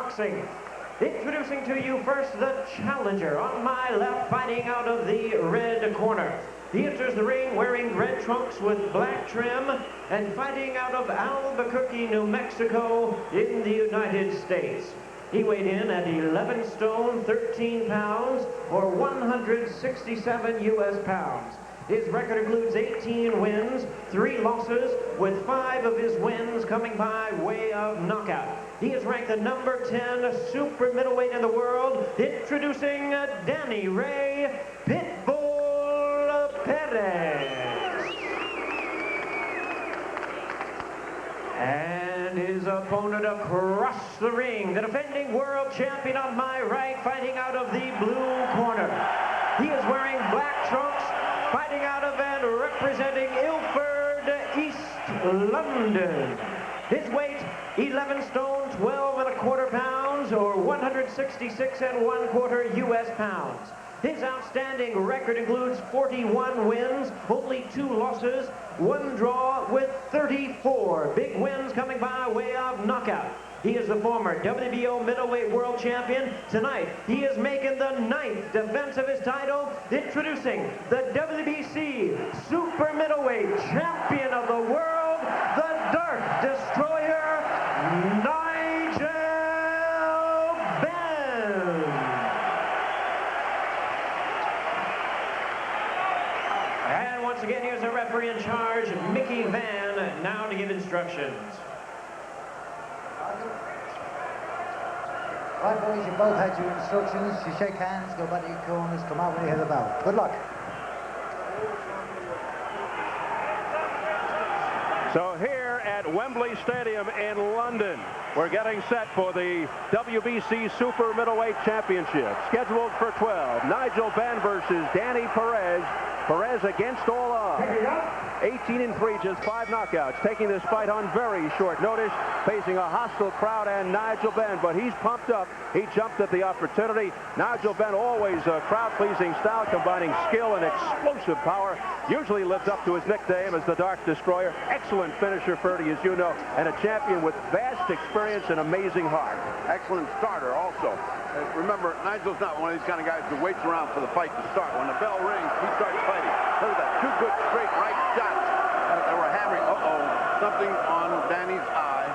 boxing. Introducing to you first the challenger on my left, fighting out of the red corner. He enters the ring wearing red trunks with black trim and fighting out of Albuquerque, New Mexico in the United States. He weighed in at 11 stone, 13 pounds, or 167 U.S. pounds. His record includes 18 wins, 3 losses, with 5 of his wins coming by way of knockout. He is ranked the number 10 super middleweight in the world. Introducing Danny Ray Pitbull Perez. And his opponent across the ring, the defending world champion on my right, fighting out of the blue corner. He is wearing black trunks, fighting out of and representing Ilford, East London. His weight, 11 stone, 12 1/4 pounds, or 166 1/4 U.S. pounds. His outstanding record includes 41 wins, only 2 losses, 1 draw, with 34 big wins coming by way of knockout. He is the former WBO middleweight world champion. Tonight, he is making the 9th defense of his title, introducing the WBC Super Middleweight champion of the world, the Dark Destroyer, Nigel Benn. And once again, here's the referee in charge, Mickey Van, now to give instructions. Right, boys, you both had your instructions. You shake hands, go back to your corners, come out when you hear the bell. Good luck. So here at Wembley Stadium in London, we're getting set for the WBC Super Middleweight Championship. Scheduled for 12, Nigel Benn versus Danny Perez. Perez against all odds. 18-3, just 5 knockouts. Taking this fight on very short notice, facing a hostile crowd and Nigel Benn, but he's pumped up. He jumped at the opportunity. Nigel Benn, always a crowd-pleasing style, combining skill and explosive power. Usually lives up to his nickname as the Dark Destroyer. Excellent finisher, Ferdy, as you know, and a champion with vast experience and amazing heart. Excellent starter also. Remember, Nigel's not one of these kind of guys who waits around for the fight to start. When the bell rings, he starts fighting. Look at that, 2 good straight right shots. They were hammering. Something on Danny's eye.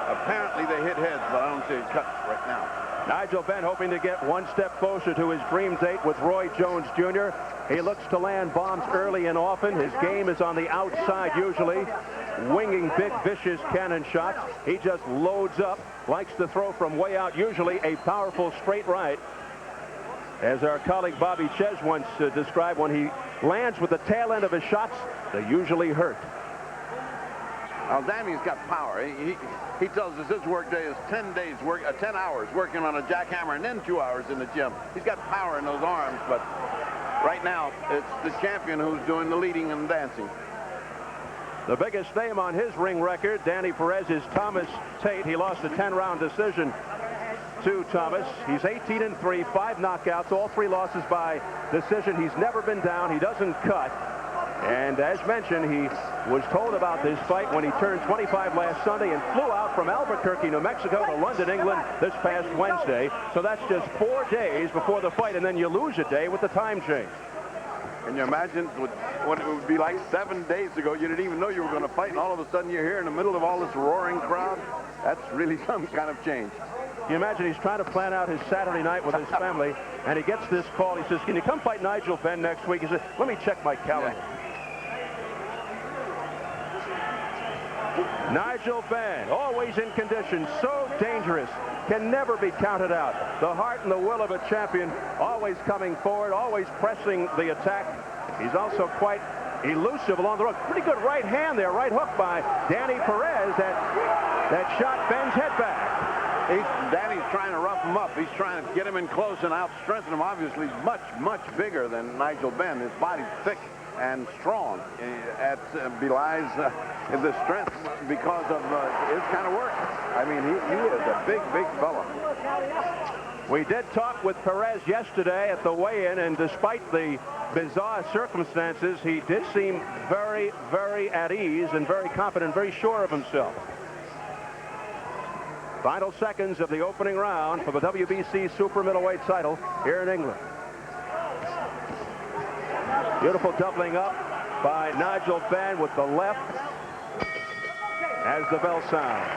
Apparently they hit heads, but I don't see it cut right now. Nigel Benn hoping to get 1 step closer to his dream date with Roy Jones Jr. He looks to land bombs early and often. His game is on the outside usually, winging big, vicious cannon shots. He just loads up, likes to throw from way out, usually a powerful straight right. As our colleague Bobby Ches once described, when he lands with the tail end of his shots, they usually hurt. Well, Danny's got power. He tells us his workday is 10 hours working on a jackhammer and then 2 hours in the gym. He's got power in those arms, but right now it's the champion who's doing the leading and dancing. The biggest name on his ring record, Danny Perez, is Thomas Tate. He lost a 10-round decision to Thomas. He's 18-3, 5 knockouts, all 3 losses by decision. He's never been down. He doesn't cut. And as mentioned, he was told about this fight when he turned 25 last Sunday and flew out from Albuquerque, New Mexico to London, England this past Wednesday. So that's just 4 days before the fight, and then you lose a day with the time change. Can you imagine what it would be like 7 days ago? You didn't even know you were going to fight, and all of a sudden you're here in the middle of all this roaring crowd. That's really some kind of change. You imagine he's trying to plan out his Saturday night with his family, and he gets this call. He says, "Can you come fight Nigel Benn next week?" He said, "Let me check my calendar." Yeah. Nigel Benn, always in condition, so dangerous, can never be counted out. The heart and the will of a champion, always coming forward, always pressing the attack. He's also quite elusive along the road. Pretty good right hand there, right hook by Danny Perez that shot Benn's head back. Danny's trying to rough him up. He's trying to get him in close and out-strengthen him. Obviously, much, much bigger than Nigel Benn. His body's thick and strong. It belies the strength because of his kind of work. I mean, he is a big, big fella. We did talk with Perez yesterday at the weigh-in, and despite the bizarre circumstances, he did seem very, very at ease and very confident, very sure of himself. Final seconds of the opening round for the WBC Super Middleweight title here in England. Beautiful doubling up by Nigel Benn with the left as the bell sounds.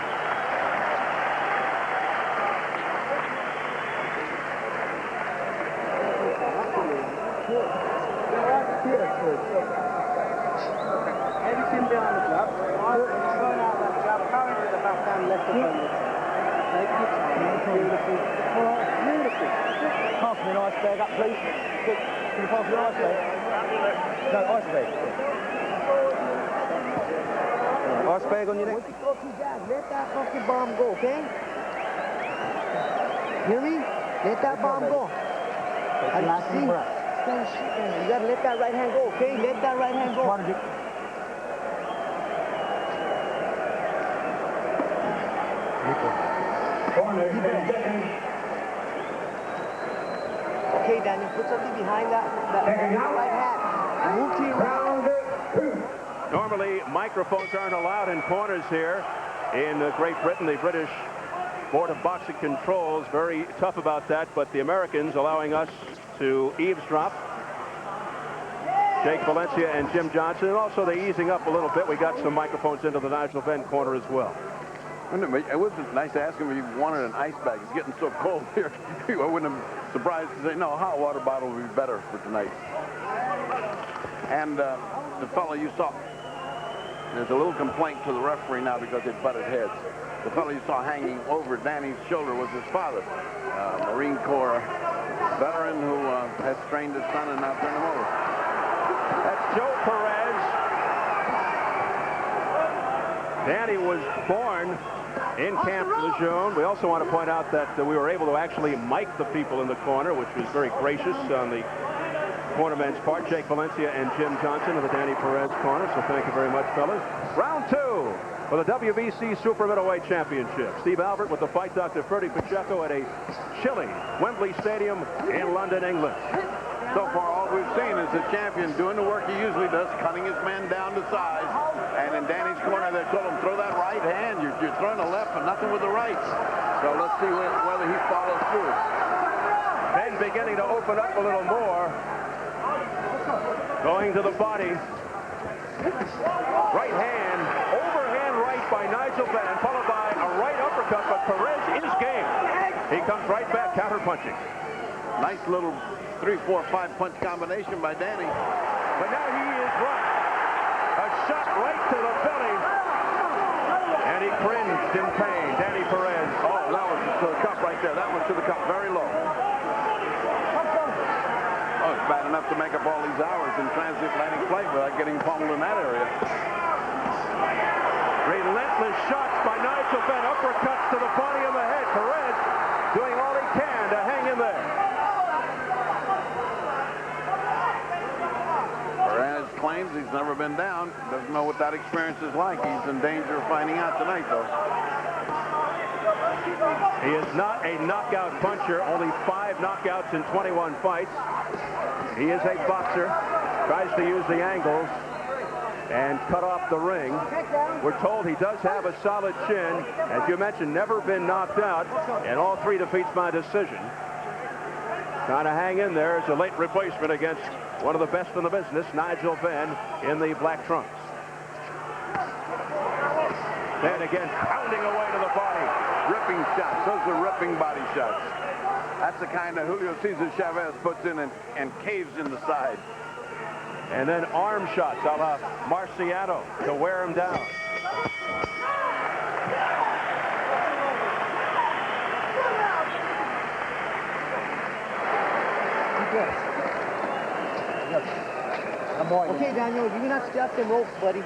Everything behind the club. Going out that club, current to the back down left of them. Beautiful. Beautiful. Pass me an iceberg up, please. Can you pass me an iceberg? No, iceberg. Iceberg on your neck. Let that fucking bomb go, okay? Hear me? Let that bomb go. See? You gotta let that right hand go, okay? Let that right hand go. Okay, Daniel, put something behind that right hand. Move to your round. Normally, microphones aren't allowed in corners here in Great Britain. The British Board of Boxing Controls very tough about that, but the Americans allowing us to eavesdrop. Jake Valencia and Jim Johnson, and also they're easing up a little bit. We got some microphones into the Nigel Benn corner as well. It wasn't nice to ask him if he wanted an ice bag. It's getting so cold here. I wouldn't have surprised to say, no, a hot water bottle would be better for tonight. And the fellow you saw, there's a little complaint to the referee now because they butted heads. The fellow you saw hanging over Danny's shoulder was his father, Marine Corps veteran who has trained his son and now turned him over. That's Joe Perez. Danny was born in Camp Lejeune. We also want to point out that we were able to actually mic the people in the corner, which was very gracious on the cornermen's part. Jake Valencia and Jim Johnson of the Danny Perez corner. So thank you very much, fellas. Round 2 for the WBC Super Middleweight Championship. Steve Albert with the fight Dr. Ferdy Pacheco at a chilly Wembley Stadium in London, England. So far, all we've seen is the champion doing the work he usually does, cutting his men down to size. And in Danny's corner, they told him, throw that right hand. You're throwing the left, but nothing with the right. So let's see whether he follows through. Benn beginning to open up a little more. Going to the body. Right hand, overhand right by Nigel Benn, followed by a right uppercut, but Perez is game. He comes right back, counter punching. Nice little 3, 4, 5 punch combination by Danny. But now he is right. A shot right to the belly. And he cringed in pain. Danny Perez. Oh, that was to the cup right there. That was to the cup, very low. Oh, it's bad enough to make up all these hours in transatlantic flight without getting pummeled in that area. Relentless shots by Nigel Benn. Uppercuts to the body of the head. Perez doing all he can to hang in there. Perez claims he's never been down. Doesn't know what that experience is like. He's in danger of finding out tonight, though. He is not a knockout puncher. Only 5 knockouts in 21 fights. He is a boxer. Tries to use the angles and cut off the ring. We're told he does have a solid chin. As you mentioned, never been knocked out, and all 3 defeats by decision. Trying to hang in there as a late replacement against one of the best in the business, Nigel Benn, in the black trunks. Then again, pounding away to the body. Ripping shots. Those are ripping body shots. That's the kind that Julio Cesar Chavez puts in and caves in the side. And then arm shots a la Marciano to wear him down. Okay, Daniel, you're gonna step the ropes, buddy.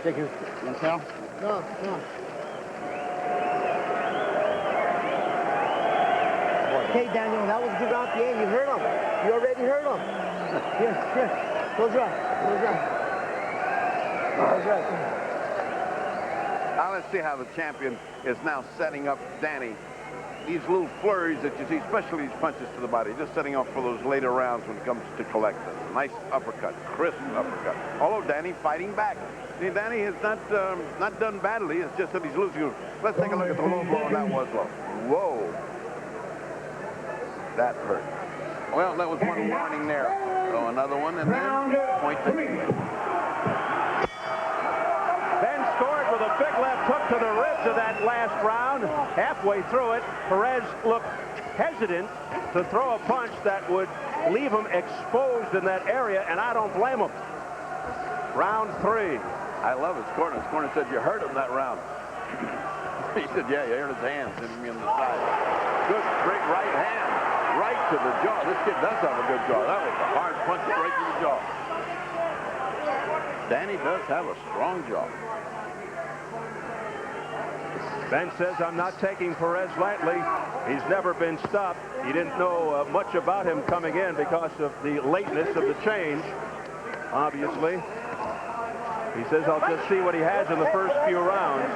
Take your Marcel. No. Okay, Daniel, that was a good round at the end. You heard him. You already heard him. Here. Close your eyes. Now let's see how the champion is now setting up Danny these little flurries that you see, especially these punches to the body, just setting up for those later rounds when it comes to collect them. Nice uppercut, crisp uppercut. Although Danny fighting back. See, Danny has not done badly. It's just that he's losing. Let's take a look at the low blow, and that was low. Whoa. That hurt. Well, that was one warning there. So another one, and then point to Ben scored with a big left hook to the ribs of that last round. Halfway through it, Perez looked hesitant to throw a punch that would leave him exposed in that area, and I don't blame him. Round 3. I love his corner. His corner said, you hurt him that round. He said, yeah, you hurt his hands hitting me on the side. Good, straight right hand. Right to the jaw. This kid does have a good jaw. That was a hard punch right to the jaw. Danny does have a strong jaw. Ben says, I'm not taking Perez lightly. He's never been stopped. He didn't know much about him coming in because of the lateness of the change, obviously. He says, I'll just see what he has in the first few rounds.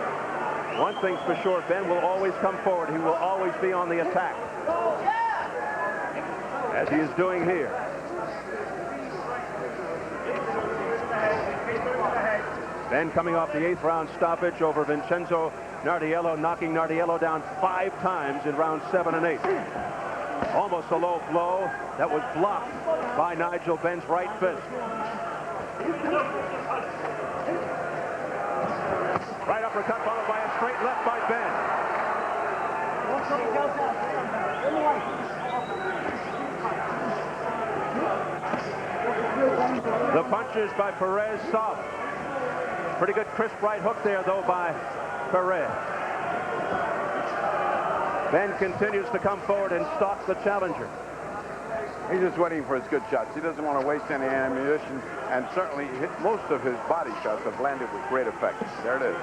One thing's for sure, Ben will always come forward. He will always be on the attack, as he is doing here. Ben coming off the 8th round stoppage over Vincenzo Nardiello, knocking Nardiello down 5 times in rounds 7 and 8. Almost a low blow that was blocked by Nigel Benn's right fist. Right uppercut followed by a straight left by Ben. The punches by Perez soft. Pretty good crisp right hook there, though, by Perez. Ben continues to come forward and stalk the challenger. He's just waiting for his good shots. He doesn't want to waste any ammunition, and certainly most of his body shots have landed with great effect. There it is.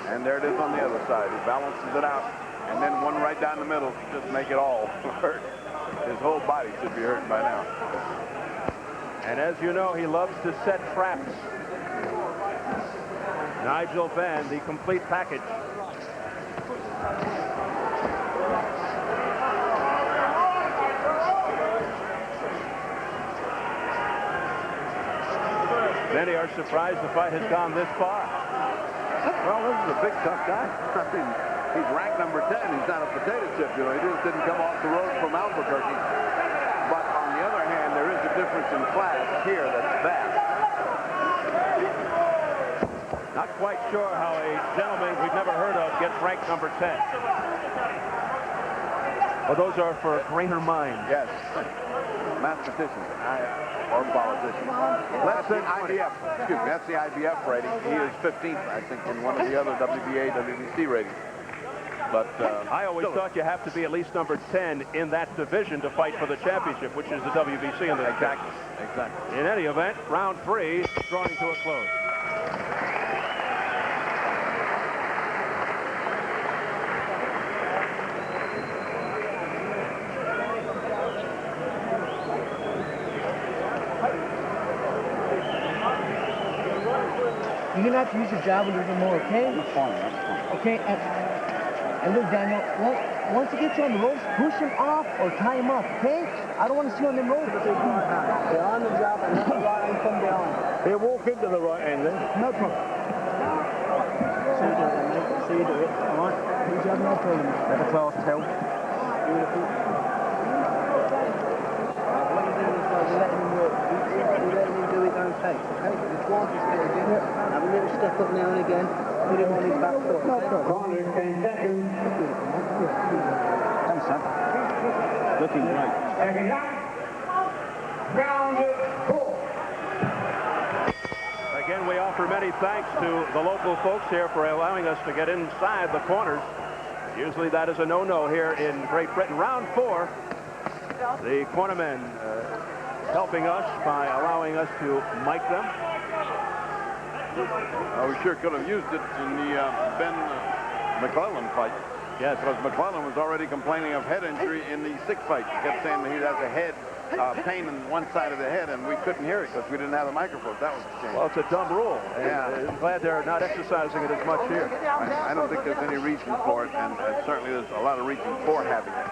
And there it is on the other side. He balances it out, and then one right down the middle to just make it all hurt. His whole body should be hurting by now. And as you know, he loves to set traps. Nigel Benn, the complete package. Many are surprised the fight has gone this far. Well, this is a big, tough guy. I mean, he's ranked number 10. He's not a potato chip, you know. He just didn't come off the road from Albuquerque. But on the other hand, there is a difference in class here that's vast. Not quite sure how a gentleman we've never heard of gets ranked number 10. Well, those are for greater minds. Yes. Mathematicians or politicians. That's the IBF. Excuse me, that's the IBF rating. He is 15th, I think, in one of the other WBA, WBC ratings. But I always thought you have to be at least number 10 in that division to fight for the championship, which is the WBC in the exactly. Exactly. In any event, round 3 drawing to a close. You're going to have to use your jab a little bit more, okay? That's fine, that's fine. Okay, and look, Daniel, once he gets you on the ropes, push him off or tie him up, okay? I don't want to see you on them ropes. They're on the jab and let the right hand come down. He'll walk into the right hand then. No problem. So you do it, mate. So you do it, all right? Good job, no problem. Let the class tell. Beautiful. What you're doing is like letting him work. You're letting him do his own pace, okay? Just walk his pace in. Have a little step up now and again. Put him on his back foot. No problem. 10 seconds. Thanks, son. Looking great. Round 4. Again, we offer many thanks to the local folks here for allowing us to get inside the corners. Usually that is a no-no here in Great Britain. Round 4, the cornermen helping us by allowing us to mic them. We sure could have used it in the Ben McClellan fight. Yes. Because McClellan was already complaining of head injury in the 6th fight. He kept saying that he has a head pain in one side of the head, and we couldn't hear it because we didn't have the microphones. That was a shame. Well, it's a dumb rule. Yeah. I'm glad they're not exercising it as much here. I don't think there's any reason for it, and certainly there's a lot of reason for having it.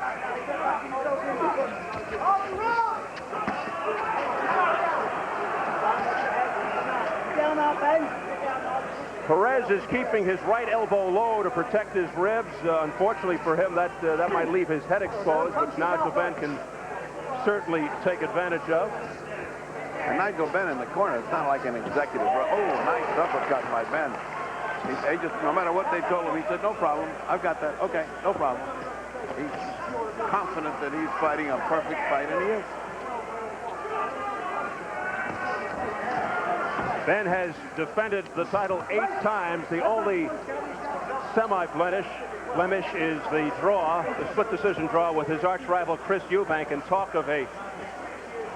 Perez is keeping his right elbow low to protect his ribs. Unfortunately for him, that might leave his head exposed, which Nigel Benn can certainly take advantage of. And Nigel Benn in the corner, it's not like an executive. Oh, nice uppercut by Benn. He just, no matter what they told him, he said, no problem, I've got that. Okay, no problem. He's confident that he's fighting a perfect fight, and he is. Benn has defended the title 8 times. The only semi-blemish is the draw, the split decision draw with his arch rival Chris Eubank, and talk of a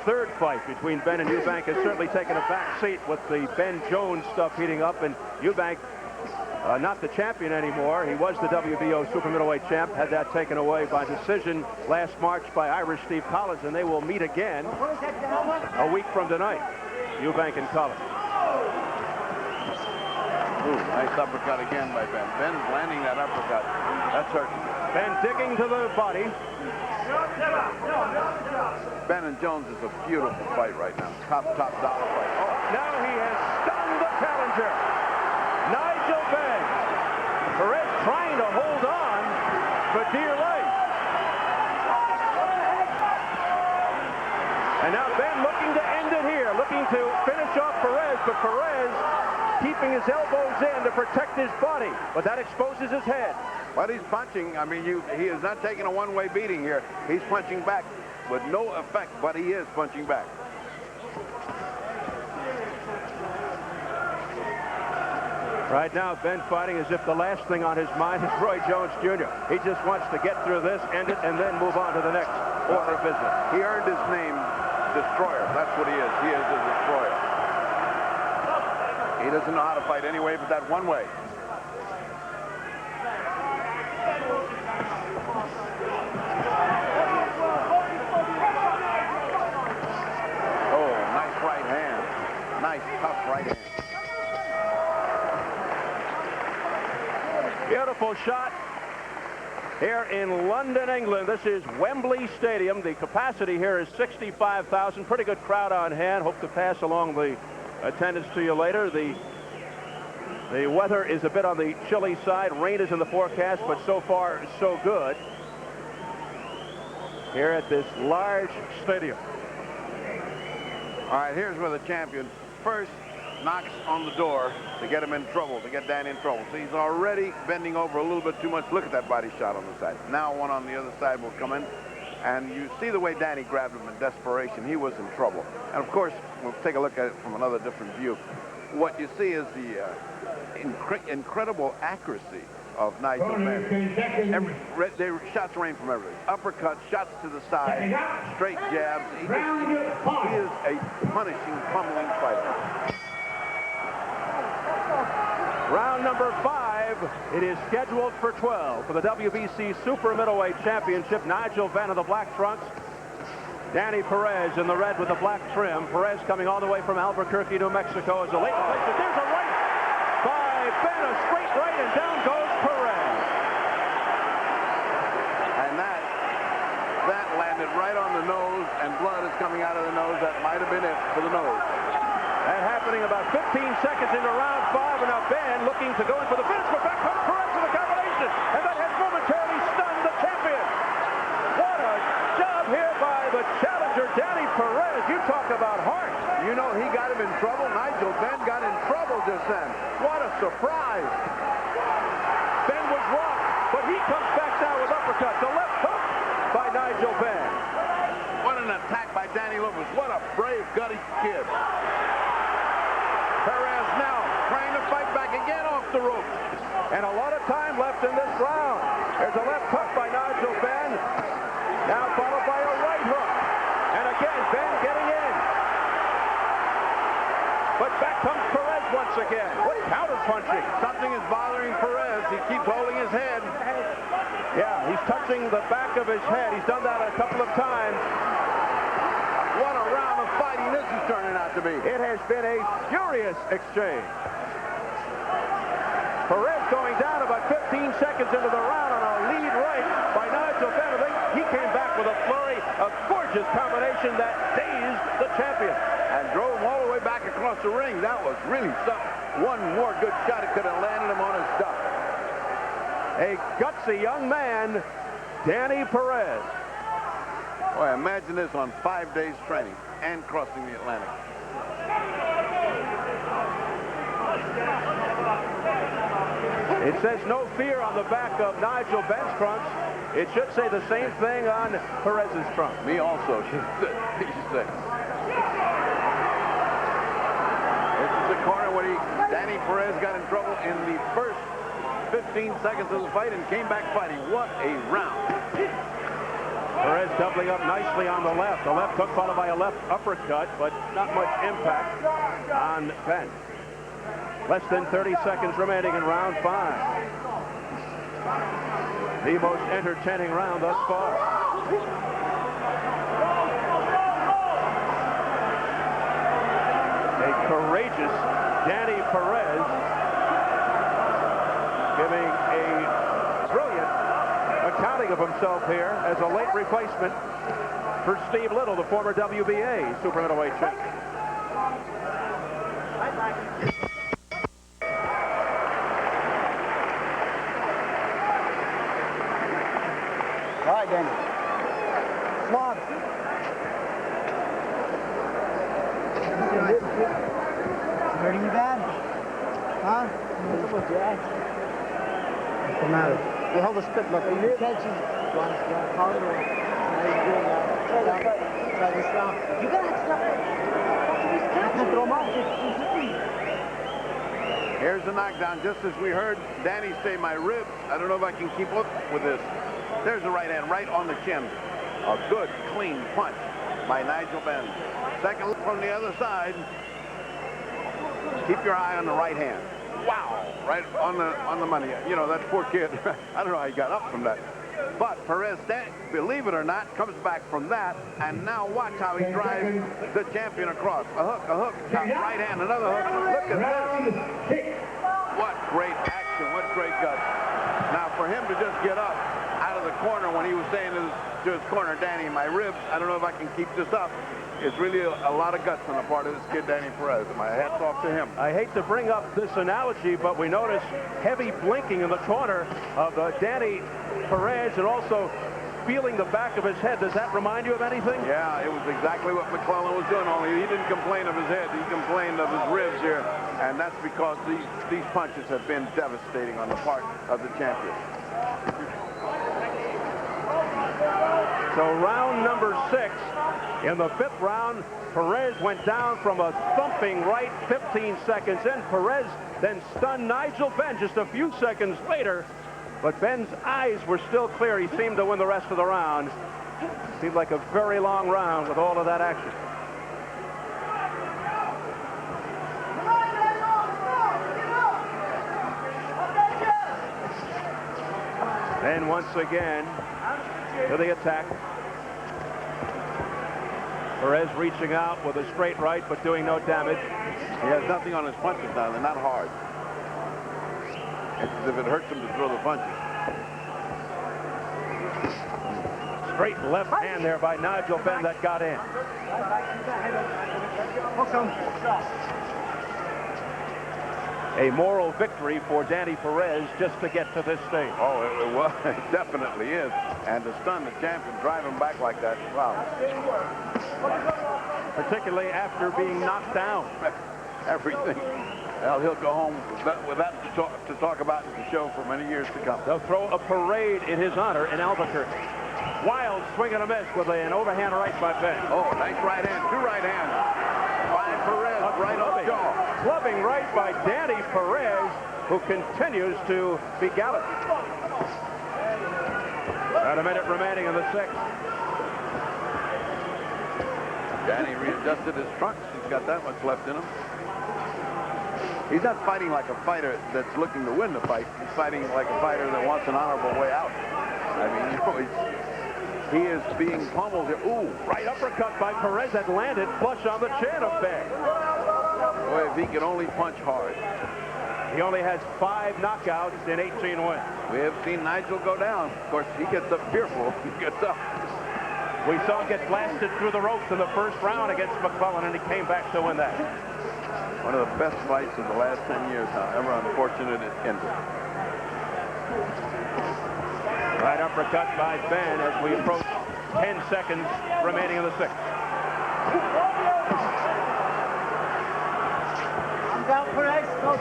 third fight between Benn and Eubank has certainly taken a back seat with the Ben Jones stuff heating up, and Eubank not the champion anymore. He was the WBO Super Middleweight champ, had that taken away by decision last March by Irish Steve Collins, and they will meet again a week from tonight, Eubank and Collins. Ooh, nice uppercut again by Ben. Ben's landing that uppercut. That's hurting. Ben digging to the body. Ben and Jones is a beautiful fight right now. Top dollar fight. Oh. Now he has stunned the challenger, Nigel Benn. Perez trying to hold on for dear life. And now Ben looking to end it here, looking to finish off Perez, but Perez keeping his elbows in to protect his body, but that exposes his head. But he's punching. I mean, he is not taking a one-way beating here. He's punching back with no effect, but he is punching back. Right now, Ben fighting as if the last thing on his mind is Roy Jones Jr. He just wants to get through this, end it, and then move on to the next order of business. He earned his name, Destroyer. That's what he is. He is a destroyer. He doesn't know how to fight any way but that one way. Oh, nice right hand. Nice, tough right hand. Beautiful shot here in London, England. This is Wembley Stadium. The capacity here is 65,000. Pretty good crowd on hand. Hope to pass along the attendance to you later. The weather is a bit on the chilly side. Rain is in the forecast, but so far so good here at this large stadium. All right, here's where the champion first knocks on the door to get him in trouble, to get Danny in trouble. So he's already bending over a little bit too much. Look at that body shot on the side. Now one on the other side will come in. And you see the way Danny grabbed him in desperation. He was in trouble. And of course, we'll take a look at it from another different view. What you see is the incredible accuracy of Nigel Benn. Shots rain from everywhere. Uppercuts, shots to the side, straight jabs. He is a punishing, pummeling fighter. Round number 5. It is scheduled for 12 for the WBC Super Middleweight Championship. Nigel Benn in the black trunks. Danny Perez in the red with the black trim. Perez coming all the way from Albuquerque, New Mexico as a late replacement. There's a right by Benn, a straight right, and down goes Perez. And that landed right on the nose, and blood is coming out of the nose. That might have been it for the nose. That happening about 15 seconds into round 5, and now Benn looking to go in for the finish, but back comes Perez with a combination, and that has momentarily stunned the champion. What a job here by the challenger, Danny Perez. You talk about heart. You know, he got him in trouble. Nigel Benn got in trouble just then. What a surprise. Benn was rocked, but he comes back now with uppercut. The left hook by Nigel Benn. What an attack by Danny Lewis. What a brave, gutty kid. Perez now trying to fight back again off the rope. And a lot of time left in this round. There's a left hook by Nigel Benn. Now followed by a right hook. And again, Benn getting in. But back comes Perez once again. What counter punching. Something is bothering Perez. He keeps holding his head. Yeah, he's touching the back of his head. He's done that a couple of times. this is turning out to be? It has been a furious exchange. Perez going down about 15 seconds into the round on a lead right by Nigel Benn. He came back with a flurry, a gorgeous combination that dazed the champion. And drove him all the way back across the ring. That was really something. One more good shot, it could have landed him on his duck. A gutsy young man, Danny Perez. Boy, imagine this on 5 days training and crossing the Atlantic. It says no fear on the back of Nigel Benn's trunks. It should say the same thing on Perez's trunk. Me also, she said. This is the corner where Danny Perez got in trouble in the first 15 seconds of the fight and came back fighting. What a round. Perez doubling up nicely on the left. The left hook followed by a left uppercut, but not much impact on Benn. Less than 30 seconds remaining in round 5. The most entertaining round thus far. A courageous Danny Perez giving a brilliant accounting of himself here as a late replacement for Steve Little, the former WBA Super Middleweight champion. All right, Danny. Slog. Hurting you bad? Huh? What's the matter? You hold the spit, look. You can't just... Try this round. You gotta stop. Throw him off. Here's the knockdown, just as we heard Danny say, my ribs. I don't know if I can keep up with this. There's the right hand, right on the chin. A good, clean punch by Nigel Benn. Second look from the other side. Keep your eye on the right hand. Wow, right on the money. You know, that poor kid, I don't know how he got up from that. But Perez, believe it or not, comes back from that, and now watch how he drives the champion across. A hook, right hand, another hook. Look at this. What great action, what great guts. Now, for him to just get up out of the corner when he was saying to his corner, Danny, my ribs, I don't know if I can keep this up. It's really a lot of guts on the part of this kid, Danny Perez. My hat's off to him. I hate to bring up this analogy, but we notice heavy blinking in the corner of Danny Perez and also feeling the back of his head. Does that remind you of anything? Yeah, it was exactly what McClellan was doing, only he didn't complain of his head. He complained of his ribs here, and that's because these punches have been devastating on the part of the champion. So round number 6. In the 5th round, Perez went down from a thumping right 15 seconds in. Perez then stunned Nigel Benn just a few seconds later, but Benn's eyes were still clear. He seemed to win the rest of the round. Seemed like a very long round with all of that action. Then once again to the attack. Perez reaching out with a straight right, but doing no damage. He has nothing on his punches now. They're not hard. It's as if it hurts him to throw the punches. Straight left hand there by Nigel Benn that got in. A moral victory for Danny Perez just to get to this stage. Oh, it was. It definitely is. And to stun the champion, drive him back like that, wow. Particularly after being knocked down. Everything. Well, he'll go home with that to talk about in the show for many years to come. They'll throw a parade in his honor in Albuquerque. Wild swing and a miss with an overhand right by Benn. Oh, nice right hand. Two right hands by Perez, right on the jaw. Clubbing right by Danny Perez, who continues to be gallant. About a minute remaining in the 6th. Danny readjusted his trunks. He's got that much left in him. He's not fighting like a fighter that's looking to win the fight. He's fighting like a fighter that wants an honorable way out. I mean, you know, He is being pummeled here. Ooh, Right uppercut by Perez that landed flush on the chin of Ben. boy, if he could only punch hard. He only has 5 knockouts in 18 wins. We have seen Nigel go down. Of course, he gets up fearful. He gets up. We saw him get blasted through the ropes in the first round against McClellan, and he came back to win that. One of the best fights of the last 10 years, however unfortunate it ended. Right uppercut by Ben as we approach 10 seconds remaining in the 6th. I'm down, Perez. Go.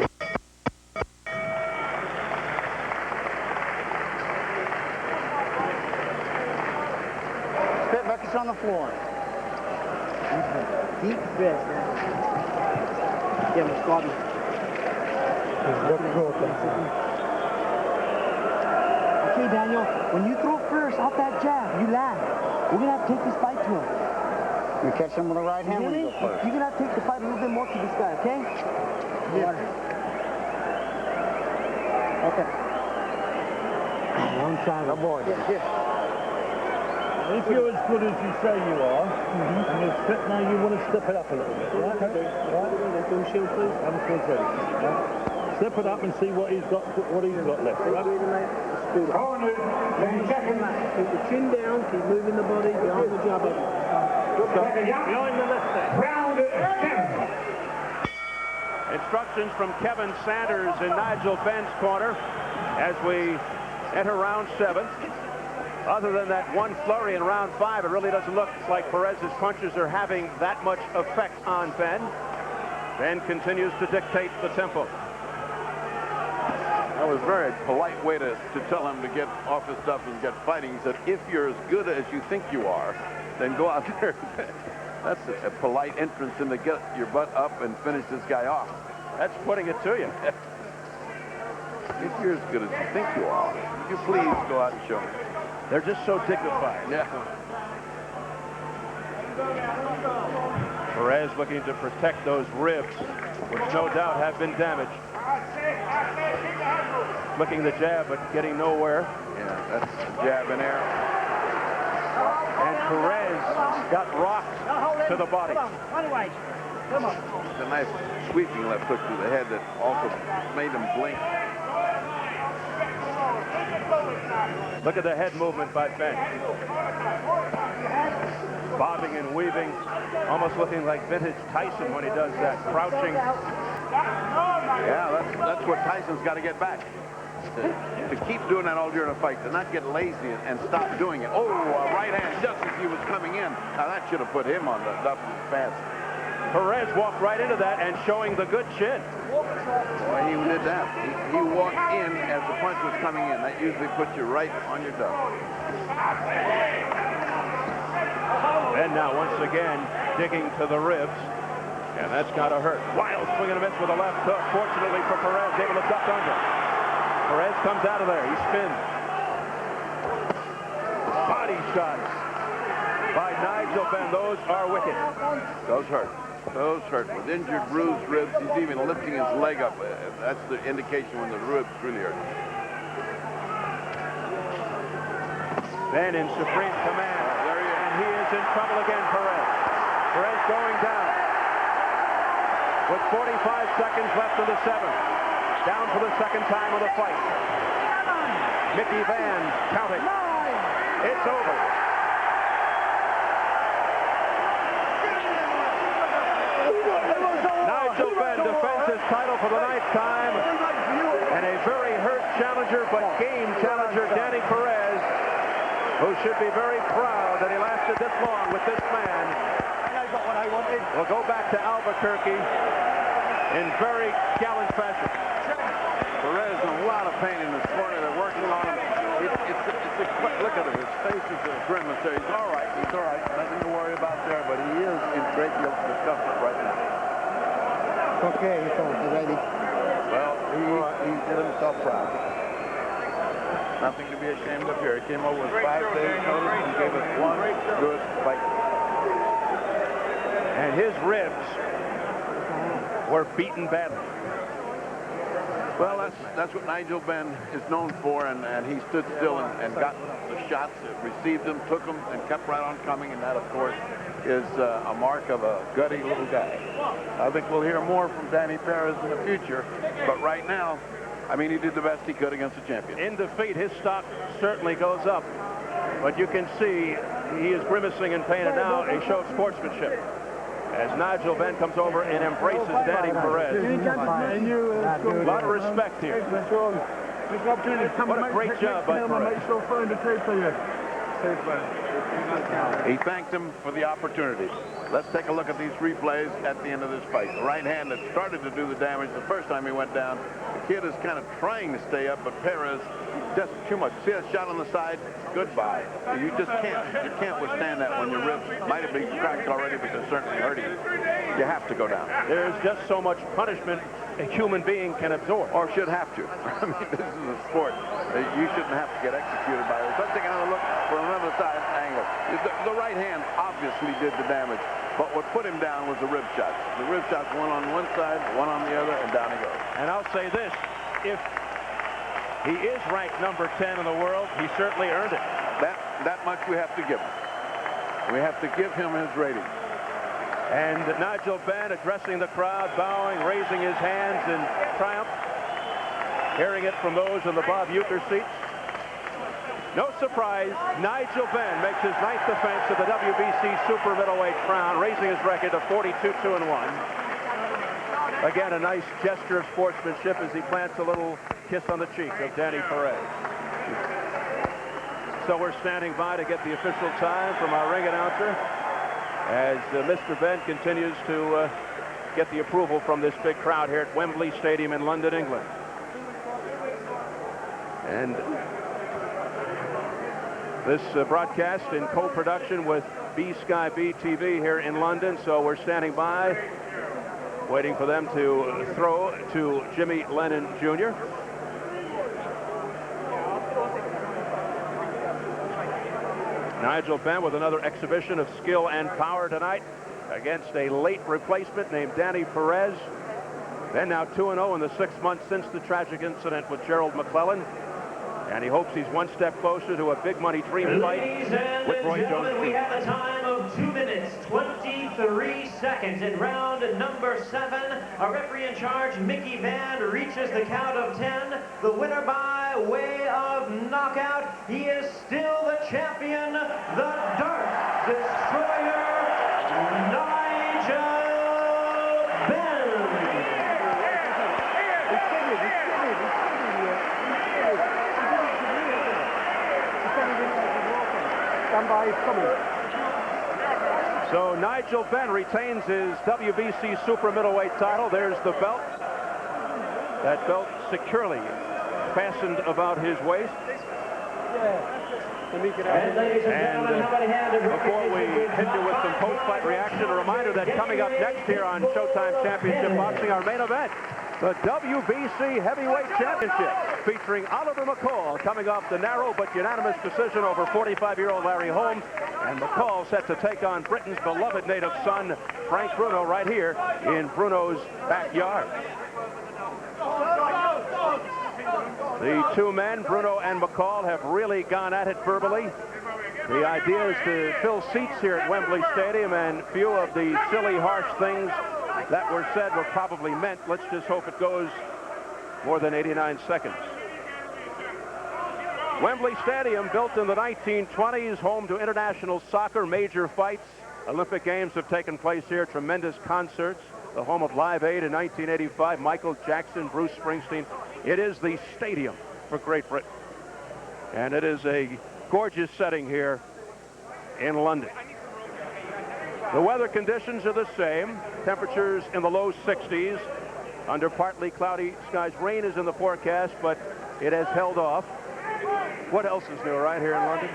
Spit buckets on the floor. Deep breath. Yeah, I'm squatting. Okay, Daniel, when you throw first off that jab, you land. We're going to have to take this fight to him. You catch him with a right hand You when hear you me? go first. You're going to have to take the fight a little bit more to this guy, okay? Yeah. Okay. One time. Oh, boy. If you're as good as you say you are, and you're fit now, you want to step it up a little bit, right? Right? Go shield, please. Have a shield ready. Right? Step it up and see what he's got left, right? Keep the chin down, keep moving the body behind the jabber. Behind the left leg. Instructions from Kevin Sanders in Nigel Benn's corner as we enter round 7. Other than that one flurry in round 5, it really doesn't look like Perez's punches are having that much effect on Ben. Ben continues to dictate the tempo. That was a very polite way to tell him to get off his stuff and get fighting. He said, if you're as good as you think you are, then go out there. That's a polite entrance in to get your butt up and finish this guy off. That's putting it to you. If you're as good as you think you are, would you please go out and show me? They're just so dignified. Yeah. Perez looking to protect those ribs, which no doubt have been damaged. Flicking the jab, but getting nowhere. Yeah, that's the jab in there. And Perez got rocked to the body. It's a nice sweeping left hook to the head that also made him blink. Look at the head movement by Ben. Bobbing and weaving, almost looking like vintage Tyson when he does that, crouching. Yeah, that's what Tyson's got to get back. To keep doing that all during a fight, to not get lazy and stop doing it. Oh, a right hand just as he was coming in. Now that should have put him on the up fast. Perez walked right into that and showing the good chin. Boy, he did that. He walked in as the punch was coming in. That usually puts you right on your toes. And now once again digging to the ribs, and that's got to hurt. Wild swing and a miss with a left hook. Fortunately for Perez, able to duck under. Perez comes out of there. He spins. Body shots by Nigel Benn. Those are wicked. Those hurt. Those hurt. With injured, bruised ribs, he's even lifting his leg up. That's the indication when the ribs really hurt. Benn in supreme command. There he is. And he is in trouble again, Perez. Perez going down. With 45 seconds left in the 7th. Down for the 2nd time of the fight. Mickey Van counting. It's over. Nigel Benn defends his title for the 9th time. And a very hurt challenger, but game challenger, Danny Perez, who should be very proud that he lasted this long with this man. We'll go back to Albuquerque in very gallant fashion. Perez in a lot of pain in his corner. They're working on him. Look at him. His face is a grimace there. He's all right. He's all right. Nothing to worry about there, but he is in great deal of discomfort right now. Okay, he's ready. Well, he did himself proud. Nothing to be ashamed of here. He came over with 5 days notice and gave us one good fight. And his ribs were beaten badly. Well, that's what Nigel Benn is known for, and he stood still and got the shots, received them, took them, and kept right on coming, and that, of course, is a mark of a gutty little guy. I think we'll hear more from Danny Perez in the future, but right now, I mean, he did the best he could against the champion. In defeat, his stock certainly goes up, but you can see he is grimacing in pain, and now he shows sportsmanship as Nigel Benn comes over and embraces Danny Perez. A lot of respect here. What a great job by Perez. He thanked him for the opportunity. Let's take a look at these replays at the end of this fight. The right hand that started to do the damage the first time he went down. The kid is kind of trying to stay up, but Perez just too much. See a shot on the side? Goodbye. You just can't withstand that when your ribs might have been cracked already, but they're certainly hurting. You have to go down. There's just so much punishment a human being can absorb. Or should have to. I mean, this is a sport. You shouldn't have to get executed by it. Let's take another look for another side angle. The right hand obviously did the damage, but what put him down was the rib shots. The rib shots, one on one side, one on the other, and down he goes. And I'll say this, if he is ranked number 10 in the world, he certainly earned it. That much we have to give him. We have to give him his rating. And Nigel Benn addressing the crowd, bowing, raising his hands in triumph. Hearing it from those in the Bob Uecker seats. No surprise, Nigel Benn makes his 9th defense of the WBC Super Middleweight crown, raising his record to 42-2-1. Again, a nice gesture of sportsmanship as he plants a little kiss on the cheek of Danny Perez. So we're standing by to get the official time from our ring announcer as Mr. Benn continues to get the approval from this big crowd here at Wembley Stadium in London, England. And this broadcast in co-production with B-Sky B TV here in London, so we're standing by waiting for them to throw to Jimmy Lennon Jr. Nigel Benn with another exhibition of skill and power tonight against a late replacement named Danny Perez. Benn now 2-0 in the 6 months since the tragic incident with Gerald McClellan. And he hopes he's one step closer to a big money dream fight with Roy Jones. We have a time of 2 minutes, 23 seconds in round number 7. Our referee in charge, Mickey Van, reaches the count of 10. The winner by way of knockout. He is still the champion, the Dark Destroyer, Nigel Benn. So Nigel Benn retains his WBC Super Middleweight title. There's the belt. That belt securely fastened about his waist. And before we hit you with some post-fight reaction, a reminder that coming up next here on Showtime Championship Boxing, our main event, the WBC Heavyweight Championship, featuring Oliver McCall coming off the narrow but unanimous decision over 45-year-old Larry Holmes, and McCall set to take on Britain's beloved native son, Frank Bruno, right here in Bruno's backyard. The two men, Bruno and McCall, have really gone at it verbally. The idea is to fill seats here at Wembley Stadium, and few of the silly, harsh things that were said were probably meant. Let's just hope it goes more than 89 seconds. Wembley Stadium, built in the 1920s, home to international soccer, major fights. Olympic Games have taken place here, tremendous concerts. The home of Live Aid in 1985, Michael Jackson, Bruce Springsteen. It is the stadium for Great Britain. And it is a gorgeous setting here in London. The weather conditions are the same. Temperatures in the low 60s under partly cloudy skies. Rain is in the forecast, but it has held off. What else is new right here in London?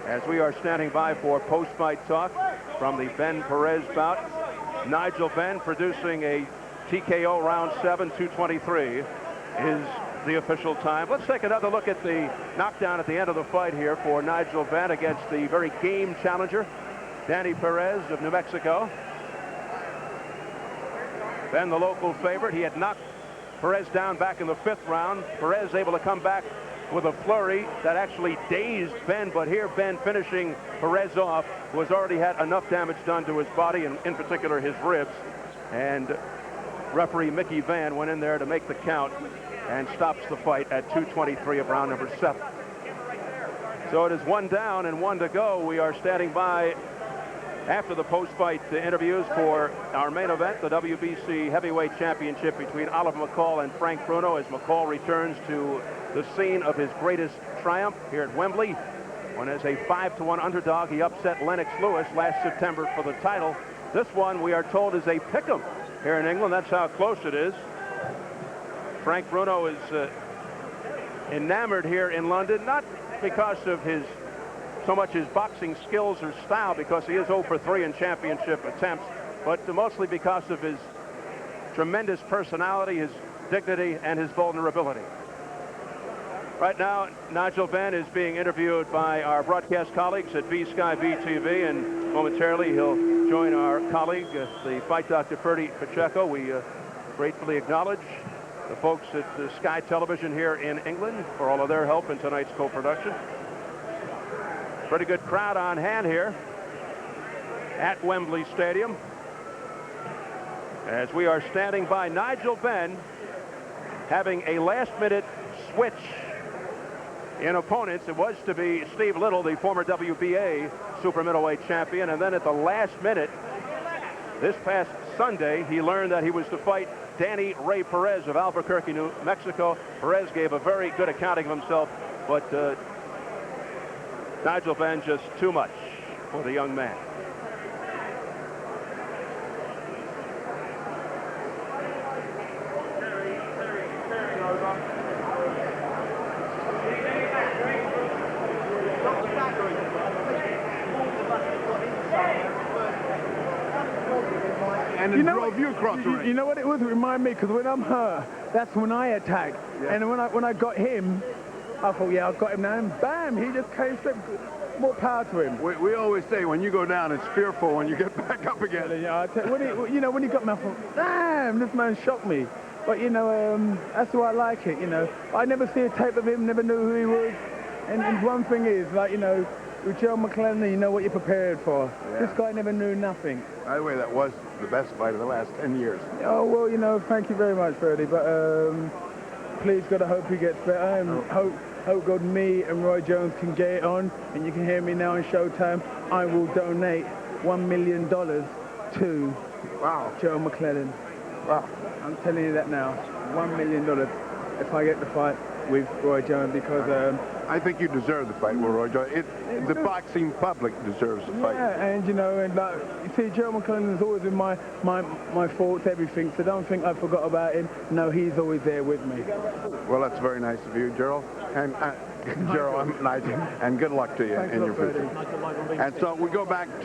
As we are standing by for post-fight talk from the Benn Perez bout. Nigel Benn producing a TKO round 7, 2:23 is the official time. Let's take another look at the knockdown at the end of the fight here for Nigel Benn against the very game challenger, Danny Perez of New Mexico. Benn, the local favorite. He had knocked Perez down back in the 5th round. Perez able to come back with a flurry that actually dazed Benn, but here Benn finishing Perez off, who has already had enough damage done to his body, and in particular his ribs. And referee Mickey Vann went in there to make the count and stops the fight at 2:23 of round number 7. So it is 1 down and 1 to go. We are standing by after the post-fight interviews for our main event, the WBC Heavyweight Championship between Oliver McCall and Frank Bruno, as McCall returns to the scene of his greatest triumph here at Wembley, when as a 5-1 underdog he upset Lennox Lewis last September for the title. This one, we are told, is a pick'em here in England. That's how close it is. Frank Bruno is enamored here in London, not because of so much his boxing skills or style, because he is 0 for 3 in championship attempts, but mostly because of his tremendous personality, his dignity, and his vulnerability. Right now, Nigel Benn is being interviewed by our broadcast colleagues at B-Sky BTV, and momentarily he'll join our colleague, the fight doctor Ferdy Pacheco. We gratefully acknowledge the folks at Sky Television here in England for all of their help in tonight's co-production. Pretty good crowd on hand here at Wembley Stadium, as we are standing by Nigel Benn having a last-minute switch in opponents. It was to be Steve Little, the former WBA Super Middleweight champion, and then at the last minute this past Sunday he learned that he was to fight Danny Ray Perez of Albuquerque, New Mexico. Perez gave a very good accounting of himself, but Nigel Benn just too much for the young man. And it drove you across the ring. You know what it was? It reminded me, because when I'm hurt, that's when I attack. Yeah. And when I got him, I thought, yeah, I've got him now, and bam, he just came straight. More power to him. We always say when you go down, it's fearful when you get back up again. Yeah, I tell you, when he got me, I thought, damn, this man shocked me. But, that's why I like it, I never see a tape of him, never knew who he was. And one thing is, with Joe McClellan, you know what you're prepared for. Yeah. This guy never knew nothing. By the way, that was the best fight of the last 10 years. Oh, well, thank you very much, Ferdy. But please, God, I hope he gets better. And hope God, me and Roy Jones can get it on. And you can hear me now on Showtime. I will donate $1 million to Joe McClellan. Wow. I'm telling you that now. $1 million if I get the fight with Roy Jones, because I think you deserve the fight with Roy Jones. The boxing public deserves the fight. Yeah, and you see, Joe McClellan has always been my thoughts, everything. So don't think I forgot about him. No, he's always there with me. Well, that's very nice of you, Gerald. And Gerald, I'm Nigel, and good luck to you in your future. And so we go back to